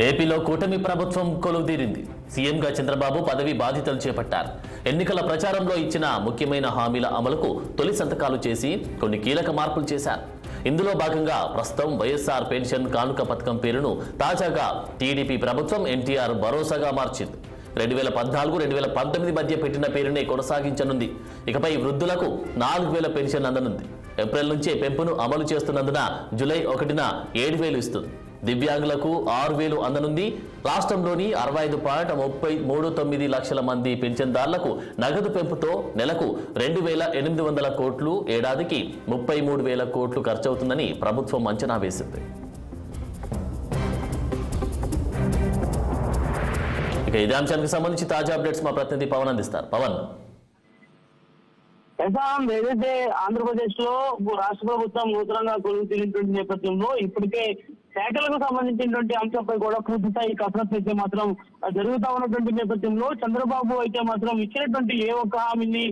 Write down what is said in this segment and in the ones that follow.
ఏపీలో కూటమి ప్రభుత్వం కొలువుదీరింది. సీఎంగా చంద్రబాబు పదవి బాధ్యతలు చేపట్టారు. ఎన్నికల ప్రచారంలో ఇచ్చిన ముఖ్యమైన హామీల అమలుకు తొలి సంతకాలు చేసి కొన్ని కీలక మార్పులు చేశారు. ఇందులో భాగంగా ప్రస్తుతం వైఎస్ఆర్ పెన్షన్ కానుక పథకం పేరును తాజాగా టీడీపీ ప్రభుత్వం ఎన్టీఆర్ భరోసాగా మార్చింది. 2014-2019 మధ్య పెట్టిన పేరునే కొనసాగించనుంది. ఇకపై వృద్ధులకు 4000 పెన్షన్ అందనుంది. ఏప్రిల్ నుంచే పెంపును అమలు చేస్తున్నందున జూలై 1న 7000 ఇస్తుంది. దివ్యాంగులకు 6000 అందనుంది. రాష్ట్రంలోని 65.39 లక్షల మంది పెన్షన్దారులకు నగదు పెంపుతో నెలకు 2800 కోట్లు, ఏడాదికి 33,000 కోట్లు ఖర్చవుతుందని ప్రభుత్వం అంచనా వేసింది. ఇక ఇదే అంశానికి సంబంధించి తాజా అప్డేట్స్ మా ప్రతినిధి పవన్ అందిస్తారు. పవన్, ఏదైతే ఆంధ్రప్రదేశ్ లో రాష్ట్ర ప్రభుత్వం నూతనంగా కొలువు తీరినటువంటి నేపథ్యంలో ఇప్పటికే శాఖలకు సంబంధించినటువంటి అంశంపై కూడా పూర్తి స్థాయి కసరత్తు అయితే మాత్రం జరుగుతా ఉన్నటువంటి నేపథ్యంలో చంద్రబాబు అయితే మాత్రం ఇచ్చినటువంటి ఏ ఒక్క హామీని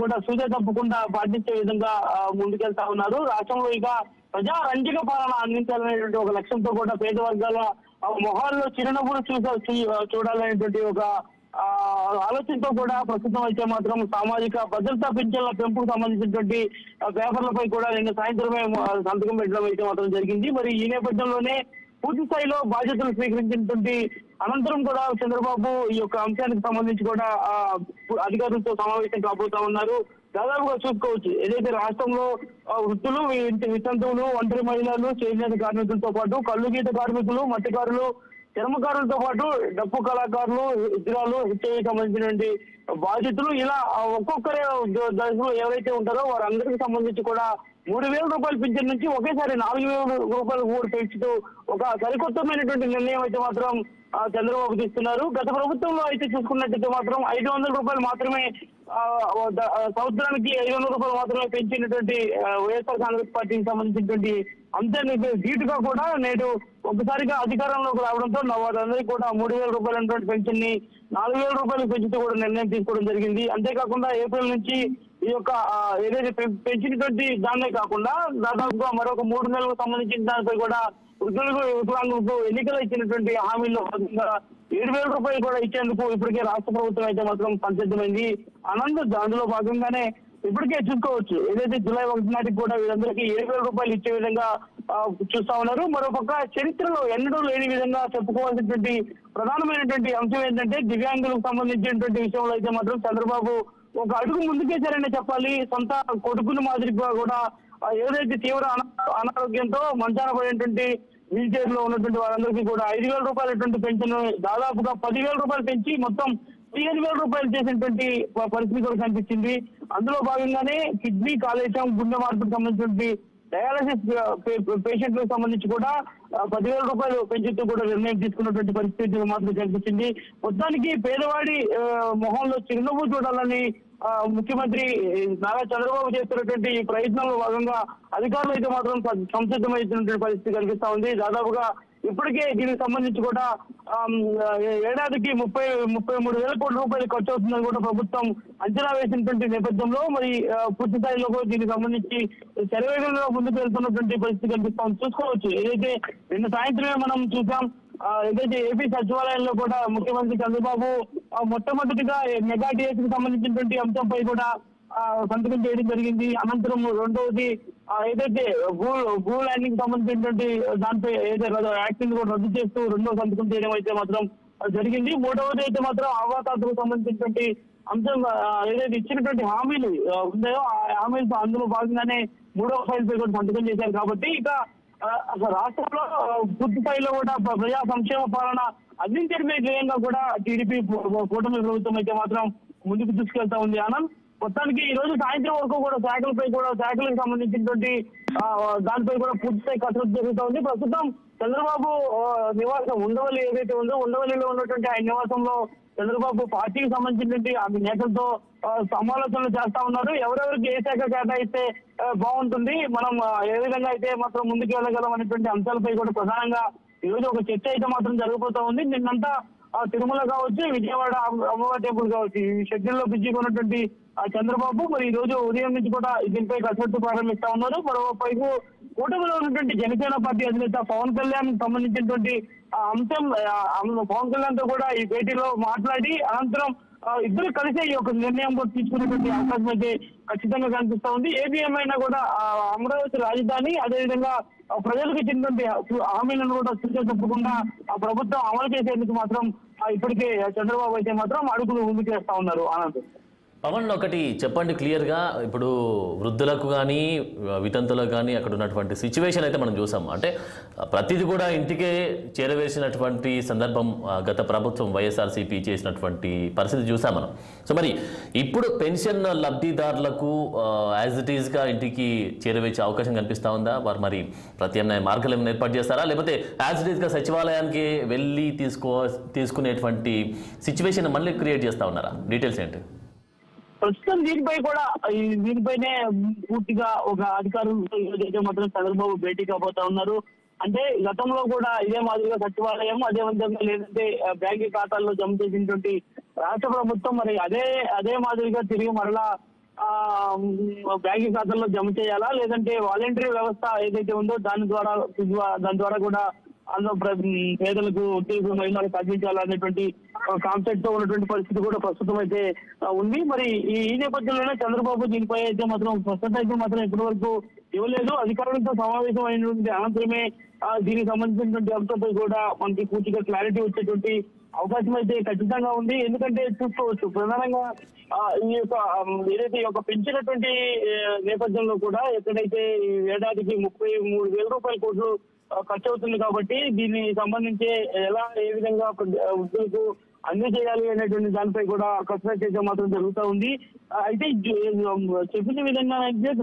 కూడా సూచన తప్పకుండా పాటించే విధంగా ముందుకెళ్తా ఉన్నారు. రాష్ట్రంలో ఇక ప్రజా రంజిక పాలన అందించాలనేటువంటి ఒక లక్ష్యంతో కూడా పేద వర్గాల మొహాల్లో చిరునవ్వులు చూడాలనేటువంటి ఒక ఆలోచనతో కూడా ప్రస్తుతం అయితే మాత్రం సామాజిక భద్రతా పింఛన్ల పెంపుకు సంబంధించినటువంటి పేపర్లపై కూడా నిన్న సాయంత్రమే సంతకం పెట్టడం అయితే మాత్రం జరిగింది. మరి ఈ నేపథ్యంలోనే పూర్తి స్థాయిలో బాధ్యతలు స్వీకరించినటువంటి అనంతరం కూడా చంద్రబాబు ఈ యొక్క అంశానికి సంబంధించి కూడా అధికారులతో సమావేశం కాబోతా ఉన్నారు. దాదాపుగా చూసుకోవచ్చు, ఏదైతే రాష్ట్రంలో వృత్తులు, వితంతువులు, ఒంటరి మహిళలు, చేనేత కార్మికులతో పాటు కళ్ళు గీత కార్మికులు, మత్స్యకారులు, చర్మకారులతో పాటు డప్పు కళాకారులు, ఇతరాలు, హెచ్ఐకి సంబంధించినటువంటి బాధితులు, ఇలా ఒక్కొక్కరే దశలో ఎవరైతే ఉంటారో వారందరికీ సంబంధించి కూడా 3000 రూపాయలు పింఛన్ నుంచి ఒకేసారి 4000 రూపాయలు కూడా పెంచుతూ ఒక సరికొత్తమైనటువంటి నిర్ణయం అయితే మాత్రం చంద్రబాబు తీసుకున్నారు. గత ప్రభుత్వంలో అయితే చూసుకున్నట్టయితే మాత్రం 500 రూపాయలు మాత్రమే, సంవత్సరానికి 500 రూపాయలు మాత్రమే పెంచినటువంటి వైఎస్ఆర్ కాంగ్రెస్ పార్టీకి సంబంధించినటువంటి అంశాన్ని ధీటుగా కూడా నేడు ఒకసారిగా అధికారంలోకి రావడంతో వారందరికీ కూడా 3000 రూపాయల పెన్షన్ ని 4000 రూపాయలు పెంచుతూ కూడా నిర్ణయం తీసుకోవడం జరిగింది. అంతేకాకుండా ఏప్రిల్ నుంచి ఈ యొక్క ఏదైతే పెంచినటువంటి దాన్నే కాకుండా దాదాపుగా మరొక 3 నెలలకు సంబంధించిన దానిపై కూడా వృద్ధులకు, వికలాంగులకు ఎన్నికలు ఇచ్చినటువంటి హామీల్లో భాగంగా 7000 రూపాయలు కూడా ఇచ్చేందుకు ఇప్పటికే రాష్ట్ర ప్రభుత్వం అయితే మాత్రం సంసిద్ధమైంది. అందులో భాగంగానే ఇప్పటికే చూసుకోవచ్చు, ఏదైతే జూలై 1 నాటికి కూడా వీరందరికీ 7000 రూపాయలు ఇచ్చే విధంగా చూస్తా ఉన్నారు. మరోపక్క చరిత్రలో ఎన్నడూ లేని విధంగా చెప్పుకోవాల్సినటువంటి ప్రధానమైనటువంటి అంశం ఏంటంటే దివ్యాంగులకు సంబంధించినటువంటి విషయంలో అయితే మాత్రం చంద్రబాబు ఒక అడుగు ముందుకేశారనే చెప్పాలి. సొంత కొడుకుల మాదిరిగా కూడా ఏదైతే తీవ్ర అనారోగ్యంతో మంచాన పడినటువంటి వీల్ చైర్ లో ఉన్నటువంటి వారందరికీ కూడా 5000 రూపాయలటువంటి పెన్షన్ దాదాపుగా 10,000 రూపాయలు పెంచి మొత్తం 15,000 రూపాయలు చేసినటువంటి పరిస్థితి కూడా కనిపించింది. అందులో భాగంగానే కిడ్నీ కాలేయం, గుండె మార్పుకు సంబంధించినటువంటి డయాలసిస్ పేషెంట్లకు సంబంధించి కూడా 10,000 రూపాయలు పెంచుతూ కూడా నిర్ణయం తీసుకున్నటువంటి పరిస్థితి మాత్రం కనిపించింది. మొత్తానికి పేదవాడి మొహంలో చిరునవ్వు చూడాలని ముఖ్యమంత్రి నారా చంద్రబాబు చేస్తున్నటువంటి ఈ ప్రయత్నంలో భాగంగా అధికారులు అయితే మాత్రం సంసిద్ధమైనటువంటి పరిస్థితి కనిపిస్తా ఉంది. దాదాపుగా ఇప్పటికే దీనికి సంబంధించి కూడా ఏడాదికి 33,000 కోట్ల రూపాయలు ఖర్చు అవుతుందని కూడా ప్రభుత్వం అంచనా వేసినటువంటి నేపథ్యంలో మరి పూర్తి స్థాయిలో దీనికి సంబంధించి శరవేగంగా ముందుకు వెళ్తున్నటువంటి పరిస్థితి కనిపిస్తాం. చూసుకోవచ్చు, ఏదైతే నిన్న సాయంత్రమే మనం చూసాం, ఏదైతే ఏపీ సచివాలయంలో కూడా ముఖ్యమంత్రి చంద్రబాబు మొట్టమొదటిగా మెగా టీఎస్ కి సంబంధించినటువంటి అంశంపై కూడా సంతకం చేయడం జరిగింది. అనంతరం రెండవది ఏదైతే భూ ల్యాండింగ్ సంబంధించినటువంటి దానిపై ఏదైతే యాక్షన్ కూడా రద్దు చేస్తూ రెండవ సంతకం చేయడం అయితే మాత్రం జరిగింది. మూడవది అయితే మాత్రం అవాతాతకు సంబంధించినటువంటి అంశం ఏదైతే ఇచ్చినటువంటి హామీలు ఉన్నాయో ఆ హామీలు అందులో భాగంగానే 3వ ఫైల్ పై కూడా సంతకం చేశారు. కాబట్టి ఇక రాష్ట్రంలో పూర్తి స్థాయిలో కూడా ప్రజా సంక్షేమ పాలన అందించడమే ధ్యేయంగా కూడా టీడీపీ కూటమి ప్రభుత్వం అయితే మాత్రం ముందుకు తీసుకెళ్తా ఉంది. ఆనంద్, మొత్తానికి ఈ రోజు సాయంత్రం వరకు కూడా శాఖలకు సంబంధించినటువంటి దానిపై కూడా పూర్తి స్థాయి కసరత్తు జరుగుతూ ఉంది. ప్రస్తుతం చంద్రబాబు నివాసం ఉండవల్లి ఏదైతే ఉందో ఉండవల్లిలో ఉన్నటువంటి ఆయన నివాసంలో చంద్రబాబు పార్టీకి సంబంధించినటువంటి ఆ నేతలతో సమాలోచనలు చేస్తా ఉన్నారు. ఎవరెవరికి ఏ శాఖ కేటాయిస్తే బాగుంటుంది, మనం ఏ విధంగా అయితే మాత్రం ముందుకు వెళ్ళగలం అనేటువంటి అంశాలపై కూడా ప్రధానంగా ఈ రోజు ఒక చర్చ అయితే మాత్రం జరగబోతా ఉంది. నిన్నంతా తిరుమల కావచ్చు, విజయవాడ అమ్మవారి టెంపుల్ కావచ్చు, ఈ షెడ్యూల్లో బిజీగా ఉన్నటువంటి చంద్రబాబు మరి ఈ రోజు ఉదయం నుంచి కూడా దీనిపై కసరత్తు ప్రారంభిస్తా ఉన్నారు. మరోవైపు కూటమిలో ఉన్నటువంటి జనసేన పార్టీ అధినేత పవన్ కళ్యాణ్ సంబంధించినటువంటి అంశం పవన్ కళ్యాణ్ తో కూడా ఈ భేటీలో మాట్లాడి అనంతరం ఇద్దరు కలిసి ఈ యొక్క నిర్ణయం కూడా తీసుకునేటువంటి అవకాశం అయితే ఖచ్చితంగా కనిపిస్తా ఉంది. ఏది ఏమైనా కూడా అమరావతి రాజధాని అదేవిధంగా ప్రజలకు ఇచ్చినటువంటి హామీలను కూడా సూచన తప్పకుండా ఆ ప్రభుత్వం అమలు చేసేందుకు మాత్రం ఇప్పటికే చంద్రబాబు అయితే మాత్రం అడుగులు ముందుకు వేస్తా ఉన్నారు. ఆనంద్, పవన్ ఒకటి చెప్పండి క్లియర్గా, ఇప్పుడు వృద్ధులకు కానీ వితంతులకు కానీ అక్కడ ఉన్నటువంటి సిచ్యువేషన్ అయితే మనం చూసాము. అంటే ప్రతిదీ కూడా ఇంటికే చేరవేసినటువంటి సందర్భం గత ప్రభుత్వం వైఎస్ఆర్సీపీ చేసినటువంటి పరిస్థితి చూసాం మనం. సో మరి ఇప్పుడు పెన్షన్ లబ్ధిదారులకు యాజ్ ఇట్ ఈస్గా ఇంటికి చేరవేసే అవకాశం కనిపిస్తూ ఉందా? వారు మరి ప్రత్యామ్నాయ మార్గాలు ఏమైనా ఏర్పాటు చేస్తారా, లేకపోతే యాజ్ ఇట్ ఈస్గా సచివాలయానికి వెళ్ళి తీసుకునేటువంటి సిచ్యువేషన్ మళ్ళీ క్రియేట్ చేస్తూ ఉన్నారా? డీటెయిల్స్ ఏంటి? ప్రస్తుతం దీనిపైనే పూర్తిగా ఒక అధికారులు మాత్రం చంద్రబాబు భేటీ కాబోతా ఉన్నారు. అంటే గతంలో కూడా ఇదే మాదిరిగా సచివాలయం అదే విధంగా లేదంటే బ్యాంకు ఖాతాల్లో జమ చేసినటువంటి రాష్ట్ర ప్రభుత్వం మరి అదే మాదిరిగా తిరిగి మరలా బ్యాంకు ఖాతాల్లో జమ చేయాలా, లేదంటే వాలంటరీ వ్యవస్థ ఏదైతే ఉందో దాని ద్వారా కూడా అందులో పేదలకు మహిళలకు తగ్గించాలనేటువంటి కాన్సెప్ట్ తో ఉన్నటువంటి పరిస్థితి కూడా ప్రస్తుతం అయితే ఉంది. మరి ఈ నేపథ్యంలోనే చంద్రబాబు దీనిపై అయితే మాత్రం స్పష్టత అయితే మాత్రం ఇప్పటి వరకు ఇవ్వలేదు. అధికారులతో సమావేశం అయినటువంటి అనంతరమే దీనికి సంబంధించినటువంటి అంశంపై కూడా మనకి పూర్తిగా క్లారిటీ వచ్చేటువంటి అవకాశం అయితే ఖచ్చితంగా ఉంది. ఎందుకంటే చూసుకోవచ్చు ప్రధానంగా ఈ యొక్క ఏదైతే ఒక పెంచినటువంటి నేపథ్యంలో కూడా ఎక్కడైతే ఈ ఏడాదికి 33,000 రూపాయల కోట్లు ఖర్చు అవుతుంది కాబట్టి దీన్ని సంబంధించి ఏ విధంగా వృద్ధులకు అందజేయాలి అనేటువంటి దానిపై కూడా కసరత్తు అయితే మాత్రం జరుగుతూ ఉంది. అయితే చెప్పిన విధంగా అయితే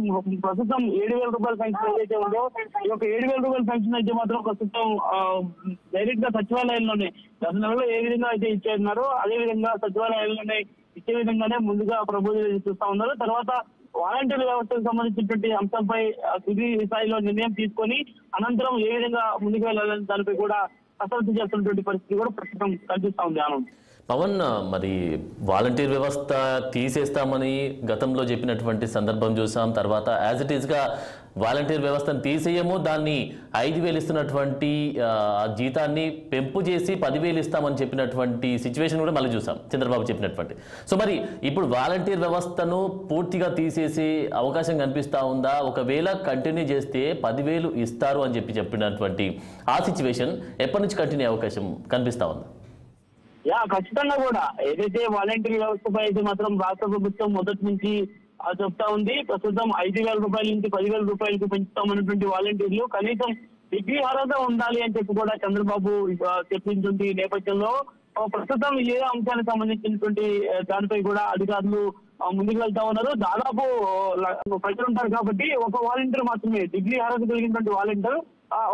ప్రస్తుతం 7,000 రూపాయల పెన్షన్ ఏదైతే ఉందో ఈ యొక్క 7,000 రూపాయల పెన్షన్ అయితే మాత్రం ప్రస్తుతం డైరెక్ట్ గా సచివాలయంలోనే గత నెలలో ఏ విధంగా అయితే ఇచ్చేస్తున్నారో అదే విధంగా సచివాలయంలోనే ఇచ్చే విధంగానే ముందుగా ప్రపోజల్ చూస్తా ఉన్నారు. తర్వాత వాలంటీర్ వ్యవస్థకు సంబంధించినటువంటి అంశంపై తుది స్థాయిలో నిర్ణయం తీసుకొని అనంతరం ఏ విధంగా ముందుకు వెళ్ళాలని దానిపై కూడా కసరత్తు చేస్తున్నటువంటి పరిస్థితి కూడా ప్రస్తుతం కనిపిస్తా ఉంది. ఆనంద్, పవన్, మరి వాలంటీర్ వ్యవస్థ తీసేస్తామని గతంలో చెప్పినటువంటి సందర్భం చూసాం. తర్వాత యాజ్ ఇట్ ఈస్గా వాలంటీర్ వ్యవస్థను తీసేయము, దాన్ని 5,000 ఇస్తున్నటువంటి జీతాన్ని పెంపు చేసి 10,000 ఇస్తామని చెప్పినటువంటి సిచ్యువేషన్ కూడా మళ్ళీ చూసాం చంద్రబాబు చెప్పినటువంటి. సో మరి ఇప్పుడు వాలంటీర్ వ్యవస్థను పూర్తిగా తీసేసే అవకాశం కనిపిస్తూ ఉందా? ఒకవేళ కంటిన్యూ చేస్తే 10,000 ఇస్తారు అని చెప్పినటువంటి ఆ సిచ్యువేషన్ ఎప్పటి నుంచి కంటిన్యూ అవకాశం కనిపిస్తూ ఉంది? ఖచ్చితంగా కూడా ఏదైతే వాలంటీర్ వ్యవస్థపై అయితే మాత్రం రాష్ట్ర ప్రభుత్వం మొదటి నుంచి చెప్తా ఉంది. ప్రస్తుతం 5,000 రూపాయల నుంచి 10,000 రూపాయలకు పెంచుతామన్నటువంటి వాలంటీర్లు కనీసం డిగ్రీ అర్హత ఉండాలి అని చెప్పి కూడా చంద్రబాబు చెప్పింది నేపథ్యంలో ప్రస్తుతం ఏ అంశానికి సంబంధించినటువంటి దానిపై కూడా అధికారులు ముందుకు వెళ్తా ఉన్నారు. దాదాపు ప్రజలు ఉంటారు కాబట్టి ఒక వాలంటీర్ మాత్రమే డిగ్రీ అర్హత కలిగినటువంటి వాలంటీర్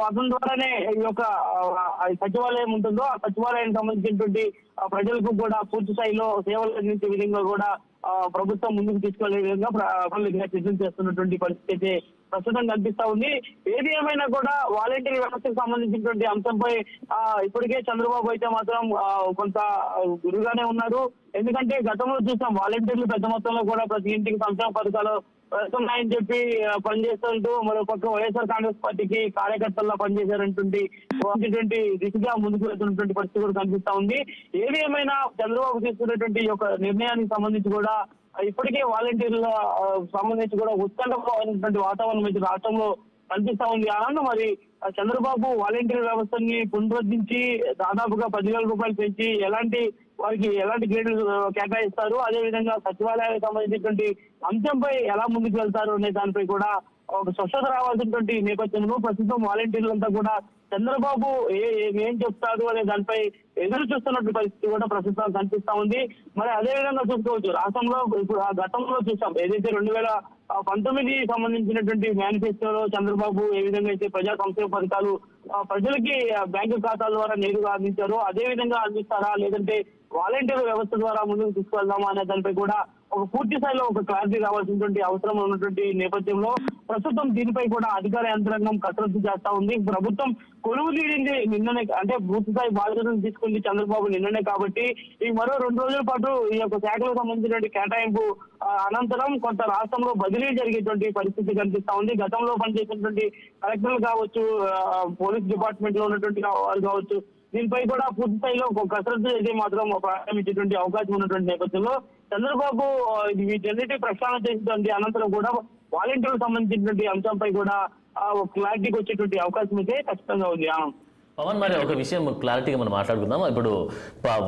అతని ద్వారానే ఈ యొక్క సచివాలయం ఉంటుందో ఆ సచివాలయానికి సంబంధించినటువంటి ప్రజలకు కూడా పూర్తి స్థాయిలో సేవలు అందించే విధంగా కూడా ప్రభుత్వం ముందుకు తీసుకెళ్లే విధంగా సిద్ధం చేస్తున్నటువంటి పరిస్థితి అయితే ప్రస్తుతం కనిపిస్తా ఉంది. ఏది ఏమైనా కూడా వాలంటీర్ వ్యవస్థకు సంబంధించినటువంటి అంశంపై ఇప్పటికే చంద్రబాబు అయితే మాత్రం కొంత గురుగానే ఉన్నారు. ఎందుకంటే గతంలో చూసాం వాలంటీర్లు పెద్ద మొత్తంలో కూడా ప్రతి ఇంటికి సంక్షేమ పథకాలు వస్తున్నాయని చెప్పి పనిచేస్తుంటూ మరోపక్క వైఎస్ఆర్ కాంగ్రెస్ పార్టీకి కార్యకర్తల్లో పనిచేశారంటుంది దిశగా ముందుకు వెళ్తున్నటువంటి పరిస్థితి కూడా కనిపిస్తా ఉంది. ఏది ఏమైనా చంద్రబాబు తీసుకున్నటువంటి ఒక నిర్ణయానికి సంబంధించి కూడా ఇప్పటికే వాలంటీర్ల సంబంధించి కూడా ఉత్కంఠమైనటువంటి వాతావరణం అయితే రాష్ట్రంలో కనిపిస్తా ఉంది. అలానే మరి చంద్రబాబు వాలంటీర్ వ్యవస్థని పునరుద్ధరించి దాదాపుగా 10,000 రూపాయలు పెంచి వారికి ఎలాంటి గ్రేడ్లు కేటాయిస్తారు, అదే విధంగా సచివాలయానికి సంబంధించినటువంటి అంశంపై ఎలా ముందుకు వెళ్తారు అనే దానిపై కూడా ఒక స్పష్టత రావాల్సినటువంటి నేపథ్యంలో ప్రస్తుతం వాలంటీర్లంతా కూడా చంద్రబాబు ఏం చెప్తారు అనే దానిపై ఎదురు చూస్తున్నటువంటి పరిస్థితి కూడా ప్రస్తుతం కనిపిస్తా ఉంది. మరి అదే విధంగా చూసుకోవచ్చు రాష్ట్రంలో ఇప్పుడు ఆ గతంలో చూసాం ఏదైతే 2019 సంబంధించినటువంటి మేనిఫెస్టోలో చంద్రబాబు ఏ విధంగా అయితే ప్రజా సంక్షేమ పథకాలు ప్రజలకి బ్యాంకు ఖాతాల ద్వారా నేరుగా అందించారో అదే విధంగా అందిస్తారా లేదంటే వాలంటీర్ వ్యవస్థ ద్వారా ముందుకు తీసుకెళ్దామా అనే దానిపై కూడా ఒక పూర్తి స్థాయిలో ఒక క్లారిటీ రావాల్సినటువంటి అవసరం ఉన్నటువంటి నేపథ్యంలో ప్రస్తుతం దీనిపై కూడా అధికార యంత్రాంగం కసరత్తు చేస్తా ఉంది. ప్రభుత్వం కొలువు తీరింది నిన్ననే, అంటే పూర్తి స్థాయి బాధ్యతను తీసుకుంది చంద్రబాబు నిన్ననే. కాబట్టి ఈ మరో 2 రోజుల పాటు ఈ యొక్క శాఖలకు సంబంధించినటువంటి కేటాయింపు అనంతరం కొంత రాష్ట్రంలో బదిలీ జరిగేటువంటి పరిస్థితి కనిపిస్తా ఉంది. గతంలో పనిచేసినటువంటి కలెక్టర్లు కావచ్చు, పోలీస్ డిపార్ట్మెంట్ లో ఉన్నటువంటి వారు కావచ్చు, దీనిపై కూడా పూర్తి స్థాయిలో కసరత్తు అయితే మాత్రం ప్రారంభించేటువంటి అవకాశం ఉన్నటువంటి నేపథ్యంలో చంద్రబాబు వీటన్నిటి ప్రక్షాళన చేసినటువంటి అనంతరం కూడా వాలంటీర్లకు సంబంధించినటువంటి అంశంపై కూడా క్లారిటీకి వచ్చేటువంటి అవకాశం అయితే ఖచ్చితంగా ఉంది. పవన్, మరి ఒక విషయం క్లారిటీగా మనం మాట్లాడుకుందాం. ఇప్పుడు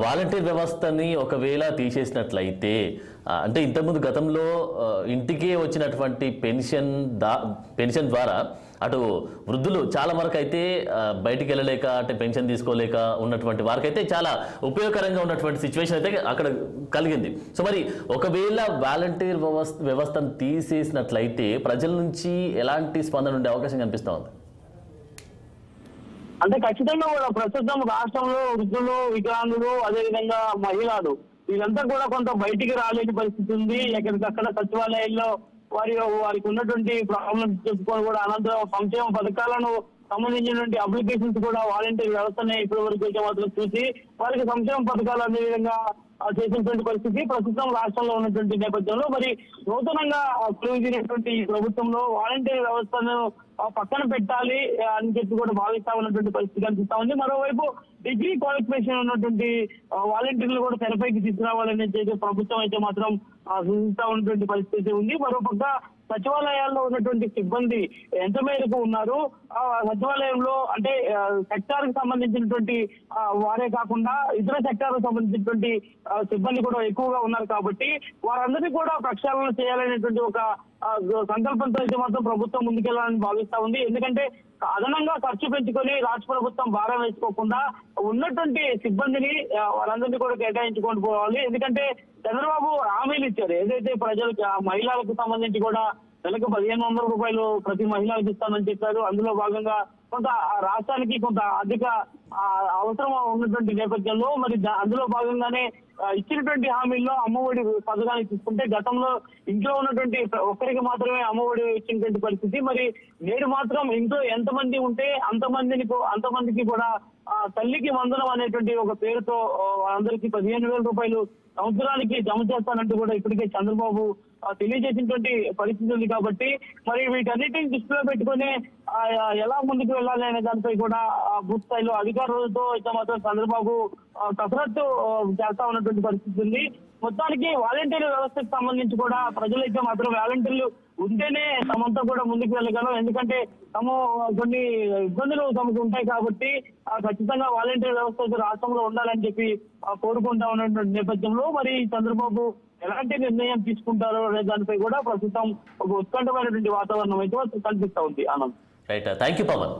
వాలంటీర్ వ్యవస్థని ఒకవేళ తీసేసినట్లయితే, అంటే ఇంతకుముందు గతంలో ఇంటికే వచ్చినటువంటి పెన్షన్ ద్వారా అటు వృద్ధులు చాలా వరకు అయితే బయటికి వెళ్ళలేక, అంటే పెన్షన్ తీసుకోలేక ఉన్నటువంటి వారికైతే చాలా ఉపయోగకరంగా ఉన్నటువంటి సిచ్యువేషన్ అయితే అక్కడ కలిగింది. సో మరి ఒకవేళ వాలంటీర్ వ్యవస్థను తీసేసినట్లయితే ప్రజల నుంచి ఎలాంటి స్పందన ఉండే అవకాశం కనిపిస్తూ ఉంది? అంటే ఖచ్చితంగా కూడా ప్రస్తుతం రాష్ట్రంలో వృద్ధులు, వికలాంగులు, అదేవిధంగా మహిళలు వీళ్ళంతా కూడా కొంత బయటికి రాలేని పరిస్థితి ఉంది. ఎక్కడికక్కడ సచివాలయాల్లో వారికి ఉన్నటువంటి ప్రాబ్లమ్స్ చెప్పుకొని కూడా అనంతరం సంక్షేమ పథకాలను సంబంధించినటువంటి అప్లికేషన్స్ కూడా వాలంటీర్ వ్యవస్థనే ఇప్పటి వరకు అయితే మాత్రం చూసి వారికి సంక్షేమ పథకాలు అనే విధంగా చేసినటువంటి పరిస్థితి ప్రస్తుతం రాష్ట్రంలో ఉన్నటువంటి నేపథ్యంలో మరి నూతనంగా కొలువుదీరినటువంటి ఈ ప్రభుత్వంలో వాలంటీర్ వ్యవస్థను పక్కన పెట్టాలి అని చెప్పి కూడా భావిస్తా ఉన్నటువంటి పరిస్థితి కనిపిస్తా ఉంది. మరోవైపు డిగ్రీ క్వాలిఫికేషన్ ఉన్నటువంటి వాలంటీర్లు కూడా తెరపైకి తీసుకురావాలని ప్రభుత్వం అయితే మాత్రం సూచిస్తా ఉన్నటువంటి పరిస్థితి ఉంది. మరోపక్క సచివాలయాల్లో ఉన్నటువంటి సిబ్బంది ఎంత మేరకు ఉన్నారు, సచివాలయంలో అంటే సెక్టార్ కి సంబంధించినటువంటి వారే కాకుండా ఇతర సెక్టార్ కు సంబంధించినటువంటి సిబ్బంది కూడా ఎక్కువగా ఉన్నారు. కాబట్టి వారందరినీ కూడా ప్రక్షాళన చేయాలనేటువంటి ఒక సంకల్పంతో అయితే మాత్రం ప్రభుత్వం ముందుకెళ్లాలని భావిస్తా ఉంది. ఎందుకంటే అదనంగా ఖర్చు పెంచుకొని రాష్ట్ర ప్రభుత్వం భారం వేసుకోకుండా ఉన్నటువంటి సిబ్బందిని వాళ్ళందరినీ కూడా కేటాయించుకొని పోవాలి. ఎందుకంటే చంద్రబాబు హామీలు ఇచ్చారు, ఏదైతే ప్రజలకు మహిళలకు సంబంధించి కూడా నెలకు 1500 రూపాయలు ప్రతి మహిళలకు ఇస్తానని చెప్పారు. అందులో భాగంగా కొంత రాష్ట్రానికి కొంత ఆర్థిక అవసరం ఉన్నటువంటి నేపథ్యంలో మరి అందులో భాగంగానే ఇచ్చినటువంటి హామీల్లో అమ్మఒడి పథకాన్ని తీసుకుంటే గతంలో ఇంట్లో ఉన్నటువంటి ఒక్కరికి మాత్రమే అమ్మఒడి ఇచ్చినటువంటి పరిస్థితి. మరి నేడు మాత్రం ఇంట్లో ఎంతమంది ఉంటే అంతమందికి కూడా తల్లికి వందనం అనేటువంటి ఒక పేరుతో అందరికీ 15,000 రూపాయలు సంవత్సరానికి జమ చేస్తానంటూ కూడా ఇప్పటికే చంద్రబాబు తెలియజేసినటువంటి పరిస్థితి ఉంది. కాబట్టి మరి వీటన్నిటిని దృష్టిలో పెట్టుకుని ఎలా ముందుకు వెళ్ళాలి అనే దానిపై కూడా బూత్ స్థాయిలో అధికారులతో అయితే మాత్రం చంద్రబాబు కసరత్తు చేస్తా ఉన్నటువంటి పరిస్థితి ఉంది. మొత్తానికి వాలంటీర్ వ్యవస్థకు సంబంధించి కూడా ప్రజలైతే మాత్రం వాలంటీర్లు ఉంటేనే తమంతా కూడా ముందుకు వెళ్ళగలం. ఎందుకంటే కొన్ని ఇబ్బందులు తమకు ఉంటాయి కాబట్టి ఖచ్చితంగా వాలంటీర్ వ్యవస్థ రాష్ట్రంలో ఉండాలని చెప్పి కోరుకుంటా ఉన్నటువంటి నేపథ్యంలో మరి చంద్రబాబు ఎలాంటి నిర్ణయం తీసుకుంటారో అనే దానిపై కూడా ప్రస్తుతం ఒక ఉత్కంఠమైనటువంటి వాతావరణం అయితే కనిపిస్తా ఉంది. Anand, right, thank you Pawan.